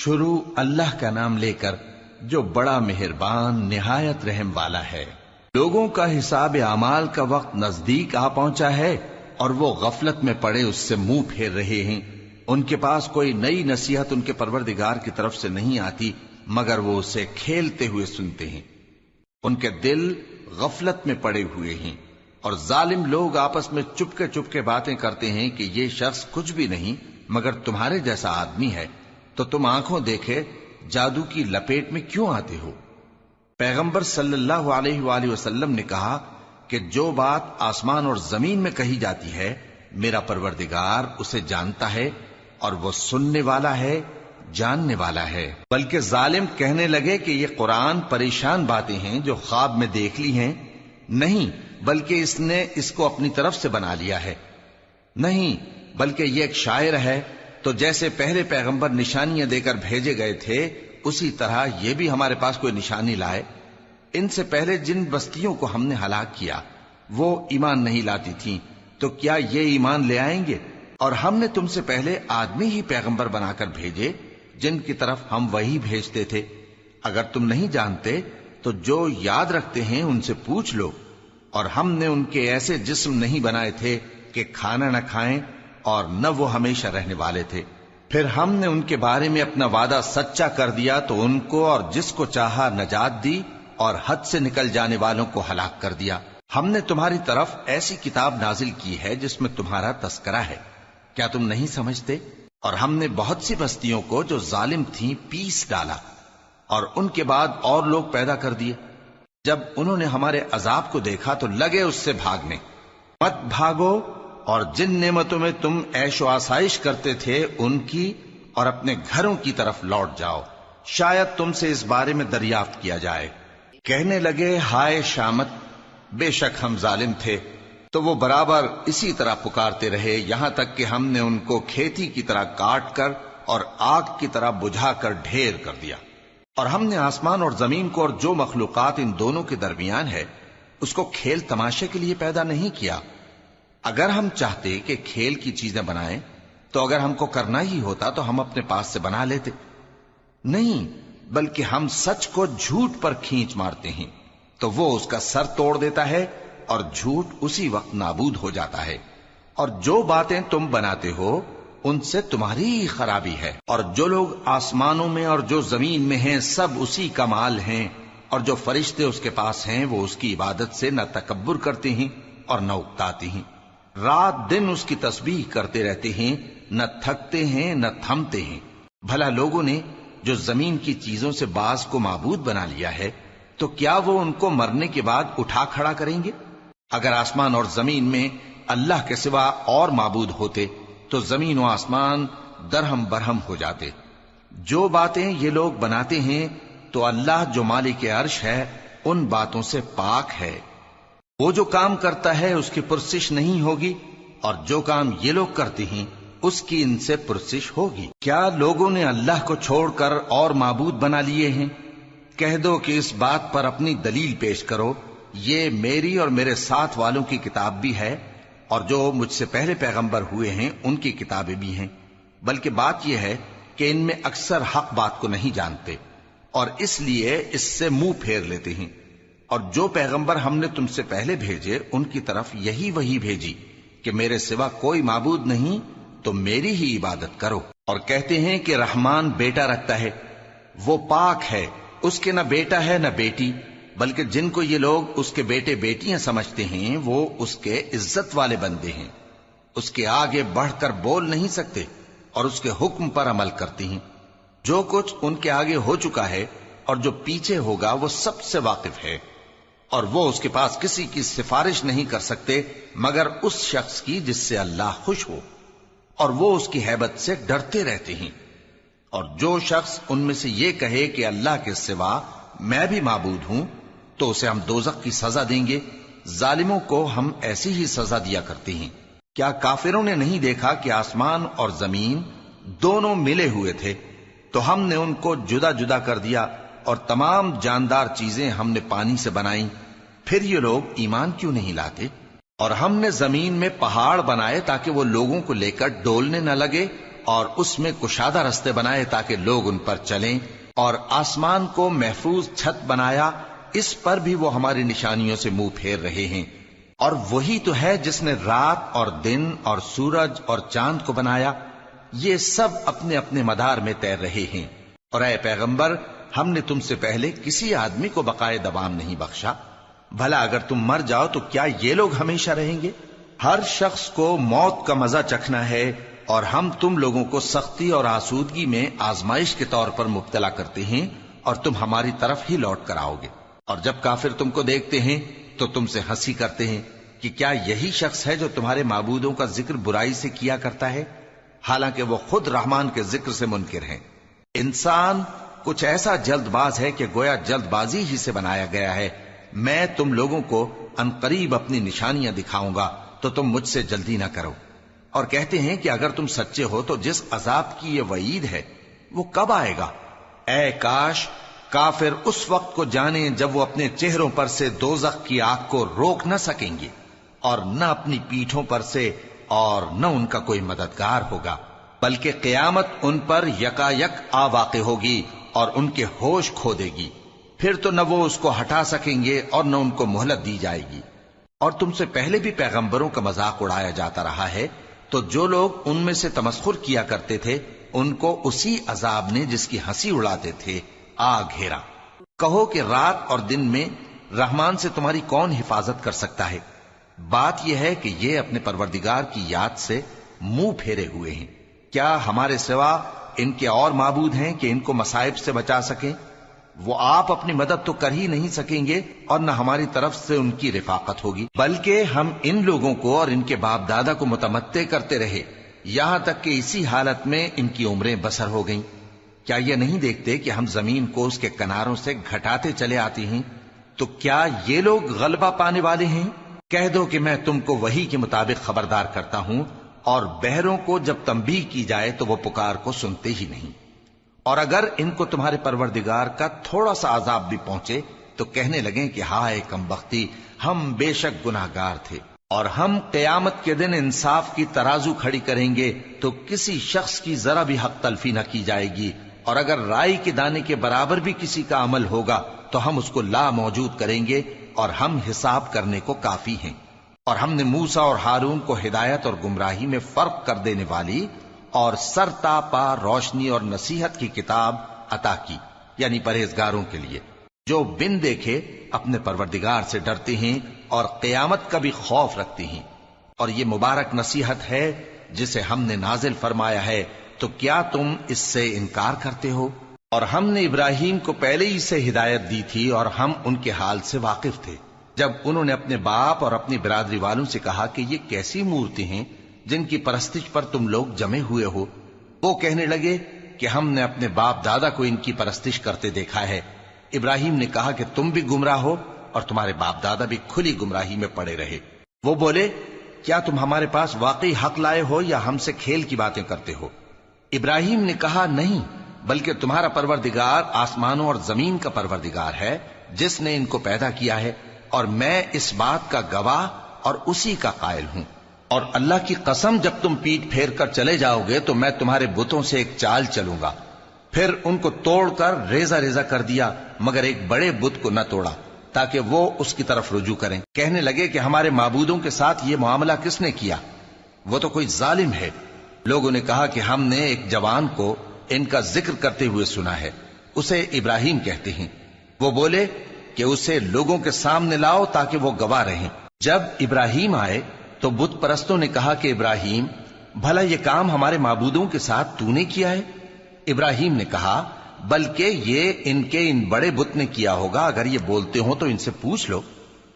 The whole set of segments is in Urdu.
شروع اللہ کا نام لے کر جو بڑا مہربان نہایت رحم والا ہے۔ لوگوں کا حساب اعمال کا وقت نزدیک آ پہنچا ہے اور وہ غفلت میں پڑے اس سے منہ پھیر رہے ہیں۔ ان کے پاس کوئی نئی نصیحت ان کے پروردگار کی طرف سے نہیں آتی مگر وہ اسے کھیلتے ہوئے سنتے ہیں۔ ان کے دل غفلت میں پڑے ہوئے ہیں اور ظالم لوگ آپس میں چپکے باتیں کرتے ہیں کہ یہ شخص کچھ بھی نہیں مگر تمہارے جیسا آدمی ہے، تو تم آنکھوں دیکھے جادو کی لپیٹ میں کیوں آتے ہو؟ پیغمبر صلی اللہ علیہ وآلہ وسلم نے کہا کہ جو بات آسمان اور زمین میں کہی جاتی ہے میرا پروردگار اسے جانتا ہے اور وہ سننے والا ہے، جاننے والا ہے۔ بلکہ ظالم کہنے لگے کہ یہ قرآن پریشان باتیں ہیں جو خواب میں دیکھ لی ہیں، نہیں بلکہ اس نے اس کو اپنی طرف سے بنا لیا ہے، نہیں بلکہ یہ ایک شاعر ہے۔ تو جیسے پہلے پیغمبر نشانیاں دے کر بھیجے گئے تھے اسی طرح یہ بھی ہمارے پاس کوئی نشانی لائے۔ ان سے پہلے جن بستیوں کو ہم نے ہلاک کیا وہ ایمان نہیں لاتی تھیں، تو کیا یہ ایمان لے آئیں گے؟ اور ہم نے تم سے پہلے آدمی ہی پیغمبر بنا کر بھیجے جن کی طرف ہم وہی بھیجتے تھے۔ اگر تم نہیں جانتے تو جو یاد رکھتے ہیں ان سے پوچھ لو۔ اور ہم نے ان کے ایسے جسم نہیں بنائے تھے کہ کھانا نہ کھائیں اور نہ وہ ہمیشہ رہنے والے تھے۔ پھر ہم نے ان کے بارے میں اپنا وعدہ سچا کر دیا تو ان کو اور جس کو چاہا نجات دی اور حد سے نکل جانے والوں کو ہلاک کر دیا۔ ہم نے تمہاری طرف ایسی کتاب نازل کی ہے جس میں تمہارا تذکرہ ہے، کیا تم نہیں سمجھتے؟ اور ہم نے بہت سی بستیوں کو جو ظالم تھیں پیس ڈالا اور ان کے بعد اور لوگ پیدا کر دیے۔ جب انہوں نے ہمارے عذاب کو دیکھا تو لگے اس سے بھاگنے۔ مت بھاگو اور جن نعمتوں میں تم عیش و آسائش کرتے تھے ان کی اور اپنے گھروں کی طرف لوٹ جاؤ، شاید تم سے اس بارے میں دریافت کیا جائے۔ کہنے لگے ہائے شامت، بے شک ہم ظالم تھے۔ تو وہ برابر اسی طرح پکارتے رہے یہاں تک کہ ہم نے ان کو کھیتی کی طرح کاٹ کر اور آگ کی طرح بجھا کر ڈھیر کر دیا۔ اور ہم نے آسمان اور زمین کو اور جو مخلوقات ان دونوں کے درمیان ہے اس کو کھیل تماشے کے لیے پیدا نہیں کیا۔ اگر ہم چاہتے کہ کھیل کی چیزیں بنائیں تو اگر ہم کو کرنا ہی ہوتا تو ہم اپنے پاس سے بنا لیتے، نہیں بلکہ ہم سچ کو جھوٹ پر کھینچ مارتے ہیں تو وہ اس کا سر توڑ دیتا ہے اور جھوٹ اسی وقت نابود ہو جاتا ہے۔ اور جو باتیں تم بناتے ہو ان سے تمہاری ہی خرابی ہے۔ اور جو لوگ آسمانوں میں اور جو زمین میں ہیں سب اسی کا مال ہیں، اور جو فرشتے اس کے پاس ہیں وہ اس کی عبادت سے نہ تکبر کرتے ہیں اور نہ اکتاتے ہیں، رات دن اس کی تسبیح کرتے رہتے ہیں، نہ تھکتے ہیں نہ تھمتے ہیں۔ بھلا لوگوں نے جو زمین کی چیزوں سے بعض کو معبود بنا لیا ہے تو کیا وہ ان کو مرنے کے بعد اٹھا کھڑا کریں گے؟ اگر آسمان اور زمین میں اللہ کے سوا اور معبود ہوتے تو زمین و آسمان درہم برہم ہو جاتے۔ جو باتیں یہ لوگ بناتے ہیں تو اللہ جو مالک عرش ہے ان باتوں سے پاک ہے۔ وہ جو کام کرتا ہے اس کی پرسش نہیں ہوگی، اور جو کام یہ لوگ کرتے ہیں اس کی ان سے پرسش ہوگی۔ کیا لوگوں نے اللہ کو چھوڑ کر اور معبود بنا لیے ہیں؟ کہہ دو کہ اس بات پر اپنی دلیل پیش کرو، یہ میری اور میرے ساتھ والوں کی کتاب بھی ہے اور جو مجھ سے پہلے پیغمبر ہوئے ہیں ان کی کتابیں بھی ہیں۔ بلکہ بات یہ ہے کہ ان میں اکثر حق بات کو نہیں جانتے اور اس لیے اس سے منہ پھیر لیتے ہیں۔ اور جو پیغمبر ہم نے تم سے پہلے بھیجے ان کی طرف یہی وحی بھیجی کہ میرے سوا کوئی معبود نہیں تو میری ہی عبادت کرو۔ اور کہتے ہیں کہ رحمان بیٹا رکھتا ہے، وہ پاک ہے، اس کے نہ بیٹا ہے نہ بیٹی، بلکہ جن کو یہ لوگ اس کے بیٹے بیٹیاں سمجھتے ہیں وہ اس کے عزت والے بندے ہیں، اس کے آگے بڑھ کر بول نہیں سکتے اور اس کے حکم پر عمل کرتے ہیں۔ جو کچھ ان کے آگے ہو چکا ہے اور جو پیچھے ہوگا وہ سب سے واقف ہے، اور وہ اس کے پاس کسی کی سفارش نہیں کر سکتے مگر اس شخص کی جس سے اللہ خوش ہو، اور وہ اس کی ہیبت سے ڈرتے رہتے ہیں۔ اور جو شخص ان میں سے یہ کہے کہ اللہ کے سوا میں بھی معبود ہوں تو اسے ہم دوزخ کی سزا دیں گے، ظالموں کو ہم ایسی ہی سزا دیا کرتے ہیں۔ کیا کافروں نے نہیں دیکھا کہ آسمان اور زمین دونوں ملے ہوئے تھے تو ہم نے ان کو جدا جدا کر دیا اور تمام جاندار چیزیں ہم نے پانی سے بنائیں، پھر یہ لوگ ایمان کیوں نہیں لاتے؟ اور ہم نے زمین میں پہاڑ بنائے تاکہ وہ لوگوں کو لے کر ڈولنے نہ لگے اور اس میں کشادہ رستے بنائے تاکہ لوگ ان پر چلیں، اور آسمان کو محفوظ چھت بنایا، اس پر بھی وہ ہماری نشانیوں سے منہ پھیر رہے ہیں۔ اور وہی تو ہے جس نے رات اور دن اور سورج اور چاند کو بنایا، یہ سب اپنے اپنے مدار میں تیر رہے ہیں۔ اور اے پیغمبر، ہم نے تم سے پہلے کسی آدمی کو بقائے دوام نہیں بخشا، بھلا اگر تم مر جاؤ تو کیا یہ لوگ ہمیشہ رہیں گے؟ ہر شخص کو موت کا مزہ چکھنا ہے، اور ہم تم لوگوں کو سختی اور آسودگی میں آزمائش کے طور پر مبتلا کرتے ہیں، اور تم ہماری طرف ہی لوٹ کر آؤ گے۔ اور جب کافر تم کو دیکھتے ہیں تو تم سے ہنسی کرتے ہیں کہ کیا یہی شخص ہے جو تمہارے معبودوں کا ذکر برائی سے کیا کرتا ہے، حالانکہ وہ خود رحمان کے ذکر سے منکر ہیں۔ انسان کچھ ایسا جلد باز ہے کہ گویا جلد بازی ہی سے بنایا گیا ہے۔ میں تم لوگوں کو عنقریب اپنی نشانیاں دکھاؤں گا تو تم مجھ سے جلدی نہ کرو۔ اور کہتے ہیں کہ اگر تم سچے ہو تو جس عذاب کی یہ وعید ہے وہ کب آئے گا؟ اے کاش کافر اس وقت کو جانیں جب وہ اپنے چہروں پر سے دوزخ کی آگ کو روک نہ سکیں گے، اور نہ اپنی پیٹھوں پر سے، اور نہ ان کا کوئی مددگار ہوگا، بلکہ قیامت ان پر یکا یک آ واقع ہوگی اور ان کے ہوش کھو دے گی، پھر تو نہ وہ اس کو ہٹا سکیں گے اور نہ ان کو مہلت دی جائے گی۔ اور تم سے پہلے بھی پیغمبروں کا مذاق اڑایا جاتا رہا ہے، تو جو لوگ ان میں سے تمسخر کیا کرتے تھے ان کو اسی عذاب نے جس کی ہنسی اڑاتے تھے آ گھیرا۔ کہو کہ رات اور دن میں رحمان سے تمہاری کون حفاظت کر سکتا ہے؟ بات یہ ہے کہ یہ اپنے پروردگار کی یاد سے منہ پھیرے ہوئے ہیں۔ کیا ہمارے سوا ان کے اور معبود ہیں کہ ان کو مصائب سے بچا سکیں؟ وہ آپ اپنی مدد تو کر ہی نہیں سکیں گے، اور نہ ہماری طرف سے ان کی رفاقت ہوگی، بلکہ ہم ان لوگوں کو اور ان کے باپ دادا کو متمتع کرتے رہے، یہاں تک کہ اسی حالت میں ان کی عمریں بسر ہو گئیں۔ کیا یہ نہیں دیکھتے کہ ہم زمین کو اس کے کناروں سے گھٹاتے چلے آتے ہیں؟ تو کیا یہ لوگ غلبہ پانے والے ہیں؟ کہہ دو کہ میں تم کو وحی کے مطابق خبردار کرتا ہوں، اور بہروں کو جب تنبیہ کی جائے تو وہ پکار کو سنتے ہی نہیں۔ اور اگر ان کو تمہارے پروردگار کا تھوڑا سا عذاب بھی پہنچے تو کہنے لگیں کہ ہائے کم بختی، ہم بے شک گناہگار تھے۔ اور ہم قیامت کے دن انصاف کی ترازو کھڑی کریں گے تو کسی شخص کی ذرا بھی حق تلفی نہ کی جائے گی، اور اگر رائی کے دانے کے برابر بھی کسی کا عمل ہوگا تو ہم اس کو لا موجود کریں گے، اور ہم حساب کرنے کو کافی ہیں۔ اور ہم نے موسیٰ اور ہارون کو ہدایت اور گمراہی میں فرق کر دینے والی اور سر تا پا روشنی اور نصیحت کی کتاب عطا کی، یعنی پرہیزگاروں کے لیے جو بن دیکھے اپنے پروردگار سے ڈرتے ہیں اور قیامت کا بھی خوف رکھتے ہیں۔ اور یہ مبارک نصیحت ہے جسے ہم نے نازل فرمایا ہے، تو کیا تم اس سے انکار کرتے ہو؟ اور ہم نے ابراہیم کو پہلے ہی سے ہدایت دی تھی، اور ہم ان کے حال سے واقف تھے جب انہوں نے اپنے باپ اور اپنی برادری والوں سے کہا کہ یہ کیسی مورتی ہیں جن کی پرستش پر تم لوگ جمے ہوئے ہو۔ وہ کہنے لگے کہ ہم نے اپنے باپ دادا کو ان کی پرستش کرتے دیکھا ہے۔ ابراہیم نے کہا کہ تم بھی گمراہ ہو اور تمہارے باپ دادا بھی کھلی گمراہی میں پڑے رہے۔ وہ بولے کیا تم ہمارے پاس واقعی حق لائے ہو یا ہم سے کھیل کی باتیں کرتے ہو؟ ابراہیم نے کہا نہیں، بلکہ تمہارا پروردگار آسمانوں اور زمین کا پروردگار ہے جس نے ان کو پیدا کیا ہے، اور میں اس بات کا گواہ اور اسی کا قائل ہوں۔ اور اللہ کی قسم جب تم پیٹ پھیر کر چلے جاؤ گے تو میں تمہارے بتوں سے ایک چال چلوں گا۔ پھر ان کو توڑ کر ریزہ ریزہ کر دیا، مگر ایک بڑے بت کو نہ توڑا تاکہ وہ اس کی طرف رجوع کریں۔ کہنے لگے کہ ہمارے معبودوں کے ساتھ یہ معاملہ کس نے کیا؟ وہ تو کوئی ظالم ہے۔ لوگوں نے کہا کہ ہم نے ایک جوان کو ان کا ذکر کرتے ہوئے سنا ہے، اسے ابراہیم کہتے ہیں۔ وہ بولے کہ اسے لوگوں کے سامنے لاؤ تاکہ وہ گواہ رہیں۔ جب ابراہیم آئے تو بت پرستوں نے کہا کہ ابراہیم، بھلا یہ کام ہمارے معبودوں کے ساتھ تو نے کیا ہے؟ ابراہیم نے کہا بلکہ یہ ان بڑے بت نے کیا ہوگا، اگر یہ بولتے ہوں تو ان سے پوچھ لو۔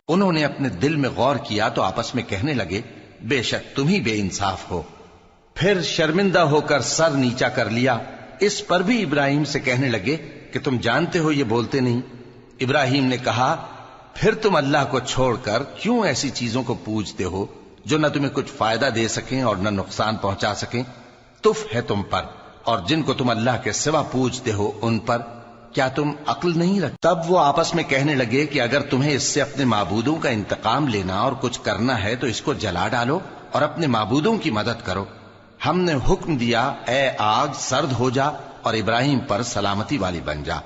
انہوں نے اپنے دل میں غور کیا تو آپس میں کہنے لگے بے شک تم ہی بے انصاف ہو۔ پھر شرمندہ ہو کر سر نیچا کر لیا۔ اس پر بھی ابراہیم سے کہنے لگے کہ تم جانتے ہو یہ بولتے نہیں۔ ابراہیم نے کہا پھر تم اللہ کو چھوڑ کر کیوں ایسی چیزوں کو پوجتے ہو جو نہ تمہیں کچھ فائدہ دے سکیں اور نہ نقصان پہنچا سکیں؟ تف ہے تم پر اور جن کو تم اللہ کے سوا پوجتے ہو ان پر، کیا تم عقل نہیں رکھتے؟ تب وہ آپس میں کہنے لگے کہ اگر تمہیں اس سے اپنے معبودوں کا انتقام لینا اور کچھ کرنا ہے تو اس کو جلا ڈالو اور اپنے معبودوں کی مدد کرو۔ ہم نے حکم دیا اے آگ سرد ہو جا اور ابراہیم پر سلامتی والی بن جا۔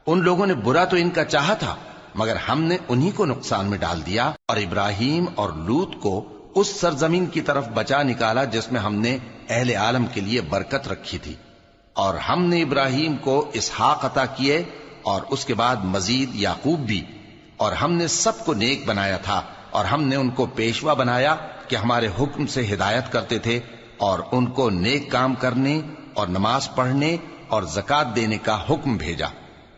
ان لوگوں نے برا تو ان کا چاہا تھا، مگر ہم نے انہی کو نقصان میں ڈال دیا اور ابراہیم اور لوط کو اس سرزمین کی طرف بچا نکالا جس میں ہم نے اہل عالم کے لیے برکت رکھی تھی۔ اور ہم نے ابراہیم کو اسحاق عطا کیے اور اس کے بعد مزید یعقوب بھی، اور ہم نے سب کو نیک بنایا تھا، اور ہم نے ان کو پیشوا بنایا کہ ہمارے حکم سے ہدایت کرتے تھے، اور ان کو نیک کام کرنے اور نماز پڑھنے اور زکوٰۃ دینے کا حکم بھیجا،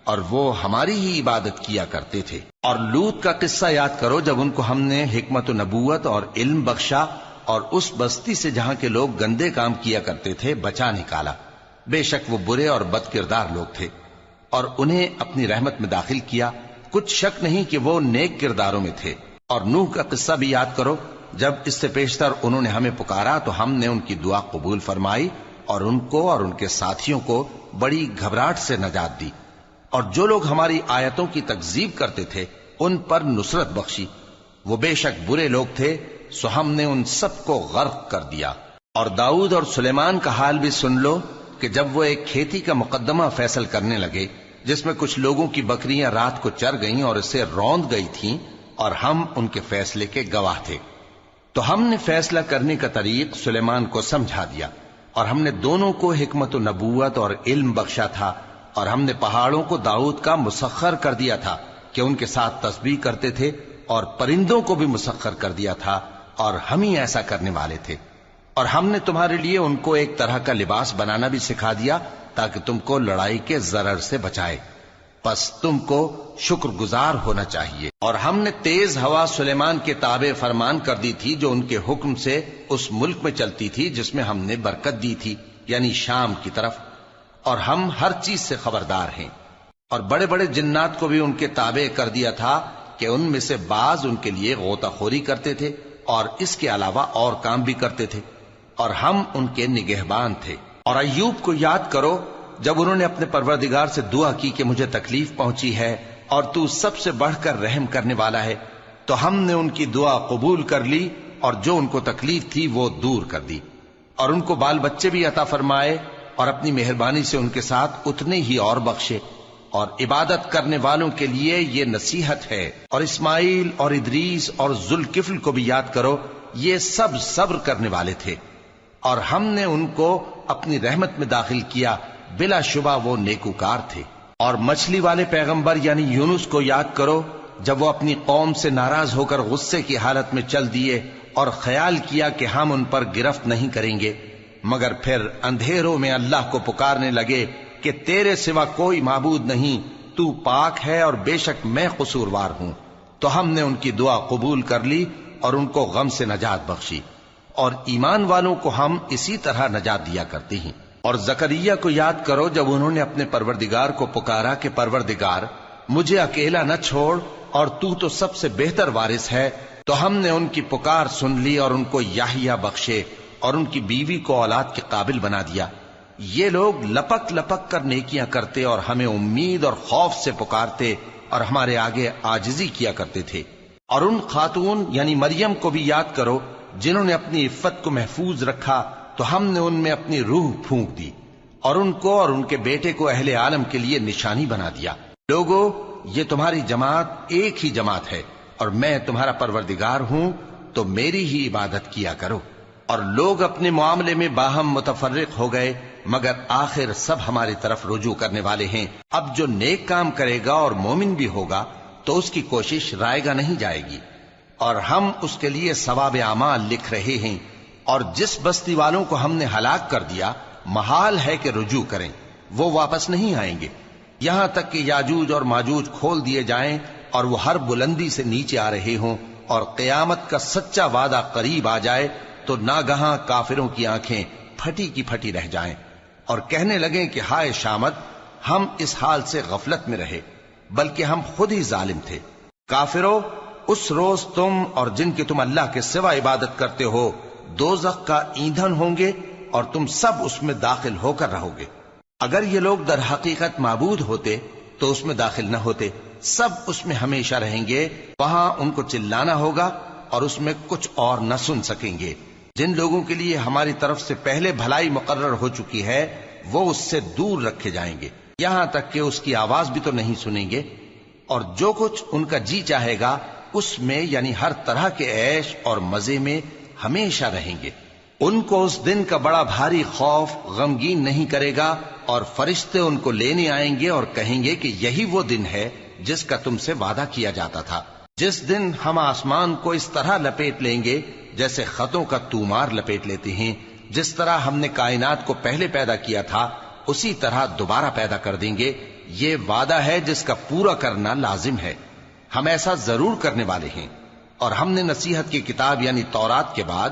اور وہ ہماری ہی عبادت کیا کرتے تھے۔ اور لوط کا قصہ یاد کرو جب ان کو ہم نے حکمت و نبوت اور علم بخشا اور اس بستی سے جہاں کے لوگ گندے کام کیا کرتے تھے بچا نکالا۔ بے شک وہ برے اور بد کردار لوگ تھے، اور انہیں اپنی رحمت میں داخل کیا، کچھ شک نہیں کہ وہ نیک کرداروں میں تھے۔ اور نوح کا قصہ بھی یاد کرو جب اس سے پیشتر انہوں نے ہمیں پکارا تو ہم نے ان کی دعا قبول فرمائی اور ان کو اور ان کے ساتھیوں کو بڑی گھبراہٹ سے نجات دی، اور جو لوگ ہماری آیتوں کی تکذیب کرتے تھے ان پر نصرت بخشی۔ وہ بے شک برے لوگ تھے، سو ہم نے ان سب کو غرق کر دیا۔ اور داؤد اور سلیمان کا حال بھی سن لو کہ جب وہ ایک کھیتی کا مقدمہ فیصل کرنے لگے جس میں کچھ لوگوں کی بکریاں رات کو چر گئیں اور اسے روند گئی تھیں، اور ہم ان کے فیصلے کے گواہ تھے، تو ہم نے فیصلہ کرنے کا طریق سلیمان کو سمجھا دیا، اور ہم نے دونوں کو حکمت و نبوت اور علم بخشا تھا، اور ہم نے پہاڑوں کو داؤد کا مسخر کر دیا تھا کہ ان کے ساتھ تسبیح کرتے تھے، اور پرندوں کو بھی مسخر کر دیا تھا، اور ہم ہی ایسا کرنے والے تھے۔ اور ہم نے تمہارے لیے ان کو ایک طرح کا لباس بنانا بھی سکھا دیا تاکہ تم کو لڑائی کے ضرر سے بچائے، پس تم کو شکر گزار ہونا چاہیے۔ اور ہم نے تیز ہوا سلیمان کے تابع فرمان کر دی تھی جو ان کے حکم سے اس ملک میں چلتی تھی جس میں ہم نے برکت دی تھی، یعنی شام کی طرف، اور ہم ہر چیز سے خبردار ہیں۔ اور بڑے بڑے جنات کو بھی ان کے تابع کر دیا تھا کہ ان میں سے بعض ان کے لیے غوطہ خوری کرتے تھے اور اس کے علاوہ اور کام بھی کرتے تھے، اور ہم ان کے نگہبان تھے۔ اور ایوب کو یاد کرو جب انہوں نے اپنے پروردگار سے دعا کی کہ مجھے تکلیف پہنچی ہے اور تو سب سے بڑھ کر رحم کرنے والا ہے، تو ہم نے ان کی دعا قبول کر لی اور جو ان کو تکلیف تھی وہ دور کر دی، اور ان کو بال بچے بھی عطا فرمائے، اور اپنی مہربانی سے ان کے ساتھ اتنے ہی اور بخشے۔ اور عبادت کرنے والوں کے لیے یہ نصیحت ہے۔ اور اسماعیل اور ادریس اور ذوالکفل کو بھی یاد کرو، یہ سب صبر کرنے والے تھے، اور ہم نے ان کو اپنی رحمت میں داخل کیا، بلا شبہ وہ نیکوکار تھے۔ اور مچھلی والے پیغمبر یعنی یونس کو یاد کرو جب وہ اپنی قوم سے ناراض ہو کر غصے کی حالت میں چل دیے اور خیال کیا کہ ہم ان پر گرفت نہیں کریں گے، مگر پھر اندھیروں میں اللہ کو پکارنے لگے کہ تیرے سوا کوئی معبود نہیں، تو پاک ہے اور بے شک میں قصوروار ہوں، تو ہم نے ان کی دعا قبول کر لی اور ان کو غم سے نجات بخشی۔ اور ایمان والوں کو ہم اسی طرح نجات دیا کرتے ہیں۔ اور زکریا کو یاد کرو جب انہوں نے اپنے پروردگار کو پکارا کہ پروردگار مجھے اکیلا نہ چھوڑ اور تو سب سے بہتر وارث ہے، تو ہم نے ان کی پکار سن لی اور ان کو یحییٰ بخشے اور ان کی بیوی کو اولاد کے قابل بنا دیا۔ یہ لوگ لپک لپک کر نیکیاں کرتے اور ہمیں امید اور خوف سے پکارتے اور ہمارے آگے عاجزی کیا کرتے تھے۔ اور ان خاتون یعنی مریم کو بھی یاد کرو جنہوں نے اپنی عفت کو محفوظ رکھا، تو ہم نے ان میں اپنی روح پھونک دی اور ان کو اور ان کے بیٹے کو اہل عالم کے لیے نشانی بنا دیا۔ لوگو، یہ تمہاری جماعت ایک ہی جماعت ہے اور میں تمہارا پروردگار ہوں، تو میری ہی عبادت کیا کرو۔ اور لوگ اپنے معاملے میں باہم متفرق ہو گئے، مگر آخر سب ہماری طرف رجوع کرنے والے ہیں۔ اب جو نیک کام کرے گا اور مومن بھی ہوگا تو اس کی کوشش رائے گا نہیں جائے گی، اور ہم اس کے لیے ثواب اعمال لکھ رہے ہیں۔ اور جس بستی والوں کو ہم نے ہلاک کر دیا محال ہے کہ رجوع کریں، وہ واپس نہیں آئیں گے، یہاں تک کہ یاجوج اور ماجوج کھول دیے جائیں اور وہ ہر بلندی سے نیچے آ رہے ہوں، اور قیامت کا سچا وعدہ قریب آ جائے تو ناگہاں کافروں کی آنکھیں پھٹی کی پھٹی رہ جائیں اور کہنے لگیں کہ ہائے شامت، ہم اس حال سے غفلت میں رہے، بلکہ ہم خود ہی ظالم تھے۔ کافروں، اس روز تم اور جن کی تم اللہ کے سوا عبادت کرتے ہو دوزخ کا ایندھن ہوں گے اور تم سب اس میں داخل ہو کر رہو گے۔ اگر یہ لوگ در حقیقت معبود ہوتے تو اس میں داخل نہ ہوتے، سب اس میں ہمیشہ رہیں گے، وہاں ان کو چلانا ہوگا اور اس میں کچھ اور نہ سن سکیں گے۔ جن لوگوں کے لیے ہماری طرف سے پہلے بھلائی مقرر ہو چکی ہے وہ اس سے دور رکھے جائیں گے، یہاں تک کہ اس کی آواز بھی تو نہیں سنیں گے، اور جو کچھ ان کا جی چاہے گا اس میں یعنی ہر طرح کے عیش اور مزے میں ہمیشہ رہیں گے۔ ان کو اس دن کا بڑا بھاری خوف غمگین نہیں کرے گا، اور فرشتے ان کو لینے آئیں گے اور کہیں گے کہ یہی وہ دن ہے جس کا تم سے وعدہ کیا جاتا تھا، جس دن ہم آسمان کو اس طرح لپیٹ لیں گے جیسے خطوں کا تومار لپیٹ لیتے ہیں، جس طرح ہم نے کائنات کو پہلے پیدا کیا تھا اسی طرح دوبارہ پیدا کر دیں گے۔ یہ وعدہ ہے جس کا پورا کرنا لازم ہے، ہم ایسا ضرور کرنے والے ہیں۔ اور ہم نے نصیحت کی کتاب یعنی تورات کے بعد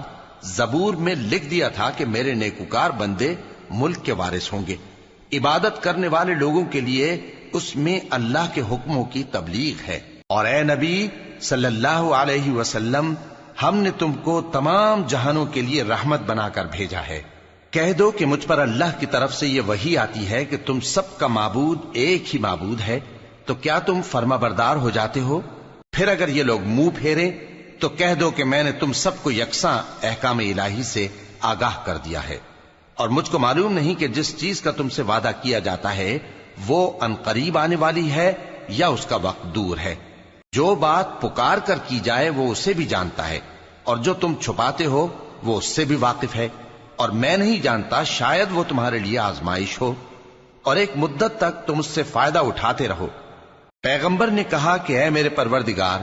زبور میں لکھ دیا تھا کہ میرے نیکوکار بندے ملک کے وارث ہوں گے۔ عبادت کرنے والے لوگوں کے لیے اس میں اللہ کے حکموں کی تبلیغ ہے۔ اور اے نبی صلی اللہ علیہ وسلم، ہم نے تم کو تمام جہانوں کے لیے رحمت بنا کر بھیجا ہے۔ کہہ دو کہ مجھ پر اللہ کی طرف سے یہ وحی آتی ہے کہ تم سب کا معبود ایک ہی معبود ہے، تو کیا تم فرما بردار ہو جاتے ہو؟ پھر اگر یہ لوگ منہ پھیریں تو کہہ دو کہ میں نے تم سب کو یکساں احکام الہی سے آگاہ کر دیا ہے، اور مجھ کو معلوم نہیں کہ جس چیز کا تم سے وعدہ کیا جاتا ہے وہ عنقریب آنے والی ہے یا اس کا وقت دور ہے۔ جو بات پکار کر کی جائے وہ اسے بھی جانتا ہے، اور جو تم چھپاتے ہو وہ اس سے بھی واقف ہے، اور میں نہیں جانتا شاید وہ تمہارے لیے آزمائش ہو، اور ایک مدت تک تم اس سے فائدہ اٹھاتے رہو۔ پیغمبر نے کہا کہ اے میرے پروردگار،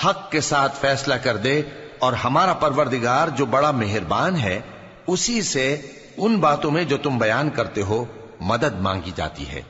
حق کے ساتھ فیصلہ کر دے، اور ہمارا پروردگار جو بڑا مہربان ہے اسی سے ان باتوں میں جو تم بیان کرتے ہو مدد مانگی جاتی ہے۔